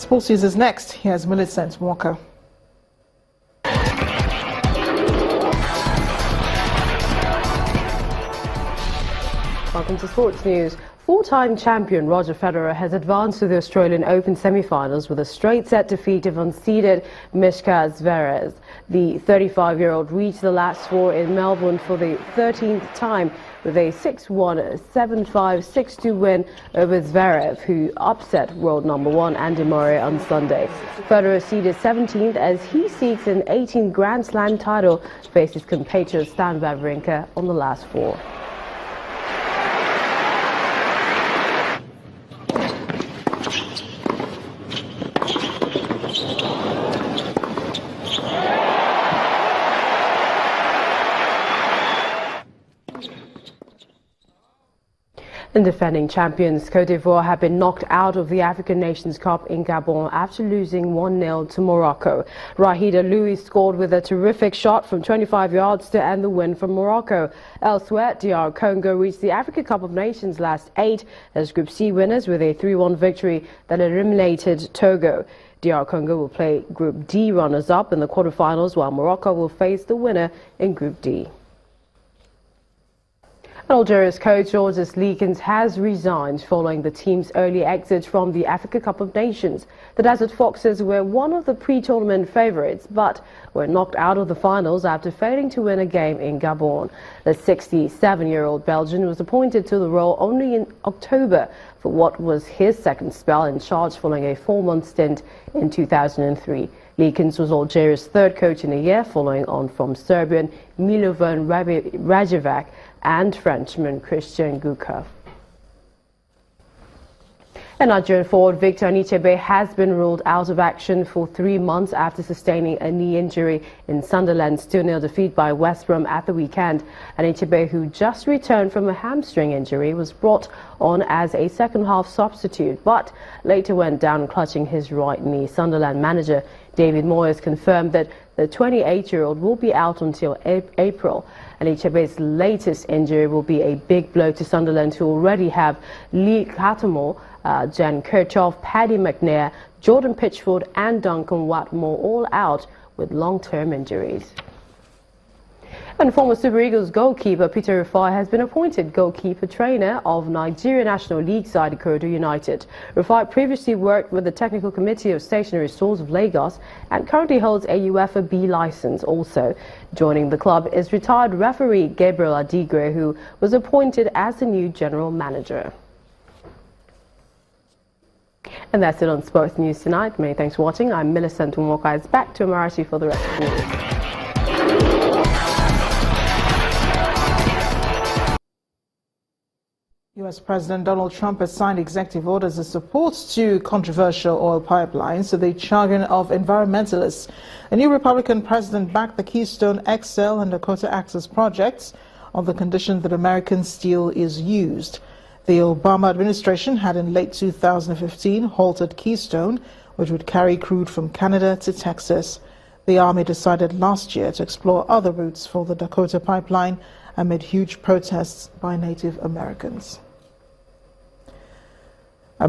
Sports News is next. Here's Millicent Walker. Welcome to Sports News. Four-time champion Roger Federer has advanced to the Australian Open semi-finals with a straight-set defeat of unseeded Mischa Zverev. The 35-year-old reached the last four in Melbourne for the 13th time with a 6-1, 7-5, 6-2 win over Zverev, who upset world number one Andy Murray on Sunday. Federer seeded 17th as he seeks an 18th Grand Slam title, faces compatriot Stan Wawrinka on the last four. And defending champions Côte d'Ivoire have been knocked out of the African Nations Cup in Gabon after losing 1-0 to Morocco. Rahida Louis scored with a terrific shot from 25 yards to end the win for Morocco. Elsewhere, DR Congo reached the Africa Cup of Nations last 8 as Group C winners with a 3-1 victory that eliminated Togo. DR Congo will play Group D runners-up in the quarterfinals, while Morocco will face the winner in Group D. Algeria's coach Georges Lekens has resigned following the team's early exit from the Africa Cup of Nations. The Desert Foxes were one of the pre-tournament favourites, but were knocked out of the finals after failing to win a game in Gabon. The 67-year-old Belgian was appointed to the role only in October for what was his second spell in charge following a 4-month stint in 2003. Lekens was Algeria's third coach in a year, following on from Serbian Milovan Rajevac and Frenchman Christian Gourcuff. And Nigerian forward Victor Anichebe has been ruled out of action for 3 months after sustaining a knee injury in Sunderland's 2-0 defeat by West Brom at the weekend. Anichebe, who just returned from a hamstring injury, was brought on as a second-half substitute, but later went down clutching his right knee. Sunderland manager David Moyes confirmed that the 28-year-old will be out until April. Anichebe's latest injury will be a big blow to Sunderland, who already have Lee Cattermore, Jan Kirchhoff, Paddy McNair, Jordan Pitchford and Duncan Watmore all out with long-term injuries. And former Super Eagles goalkeeper Peter Rufai has been appointed goalkeeper trainer of Nigeria National League side Ikorodu United. Rufai previously worked with the Technical Committee of Stationary Stores of Lagos and currently holds a UEFA B license. Also joining the club is retired referee Gabriel Adigre, who was appointed as the new general manager. And that's it on Sports News tonight. Many thanks for watching. I'm Millicent Walker. It's back to Amarachi for the rest of the news. U.S. President Donald Trump has signed executive orders of support to controversial oil pipelines to the jargon of environmentalists. A new Republican president backed the Keystone XL and Dakota Access projects on the condition that American steel is used. The Obama administration had in late 2015 halted Keystone, which would carry crude from Canada to Texas. The Army decided last year to explore other routes for the Dakota pipeline amid huge protests by Native Americans.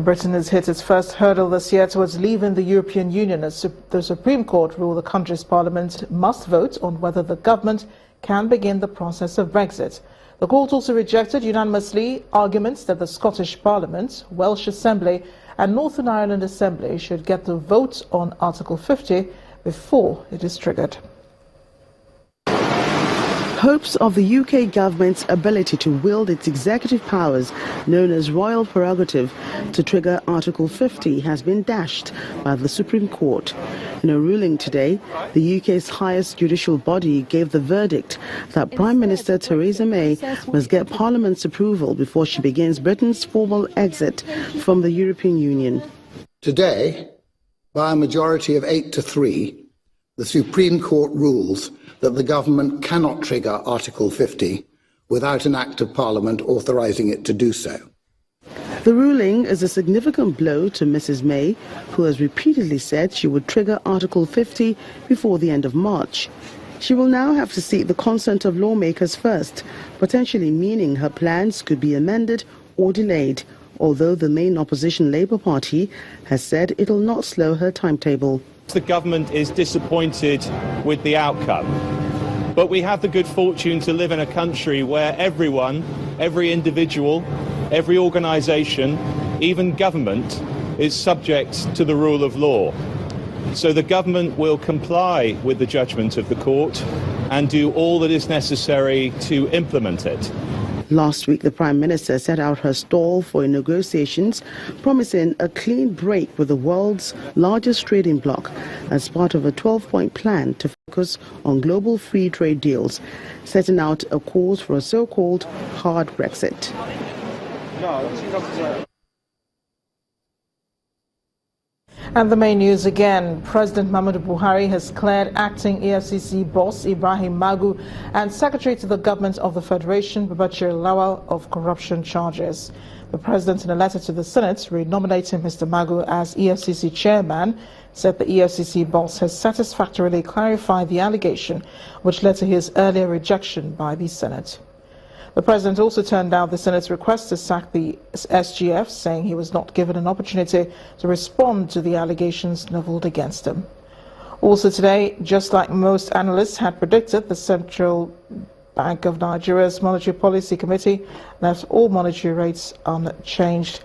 Britain has hit its first hurdle this year towards leaving the European Union as the Supreme Court ruled the country's parliament must vote on whether the government can begin the process of Brexit. The court also rejected unanimously arguments that the Scottish Parliament, Welsh Assembly and Northern Ireland Assembly should get the vote on Article 50 before it is triggered. Hopes of the UK government's ability to wield its executive powers, known as royal prerogative, to trigger Article 50 has been dashed by the Supreme Court. In a ruling today, the UK's highest judicial body gave the verdict that Prime Minister Theresa May must get Parliament's approval before she begins Britain's formal exit from the European Union. Today, by a majority of 8-3, the Supreme Court rules that the government cannot trigger Article 50 without an Act of Parliament authorising it to do so. The ruling is a significant blow to Mrs May, who has repeatedly said she would trigger Article 50 before the end of March. She will now have to seek the consent of lawmakers first, potentially meaning her plans could be amended or delayed, although the main opposition Labour Party has said it'll not slow her timetable. The government is disappointed with the outcome, but we have the good fortune to live in a country where everyone, every individual, every organisation, even government, is subject to the rule of law. So the government will comply with the judgment of the court and do all that is necessary to implement it. Last week, the Prime Minister set out her stall for negotiations, promising a clean break with the world's largest trading bloc as part of a 12-point plan to focus on global free trade deals, setting out a course for a so-called hard Brexit. And the main news again. President Muhammadu Buhari has cleared acting EFCC boss Ibrahim Magu and Secretary to the Government of the Federation, Babachir Lawal, of corruption charges. The President, in a letter to the Senate renominating Mr. Magu as EFCC chairman, said the EFCC boss has satisfactorily clarified the allegation, which led to his earlier rejection by the Senate. The President also turned down the Senate's request to sack the SGF, saying he was not given an opportunity to respond to the allegations levelled against him. Also today, just like most analysts had predicted, the Central Bank of Nigeria's Monetary Policy Committee left all monetary rates unchanged.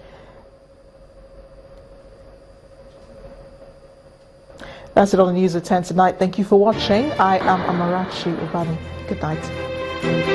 That's it on the news at 10 tonight. Thank you for watching. I am Amarachi Ubani. Good night.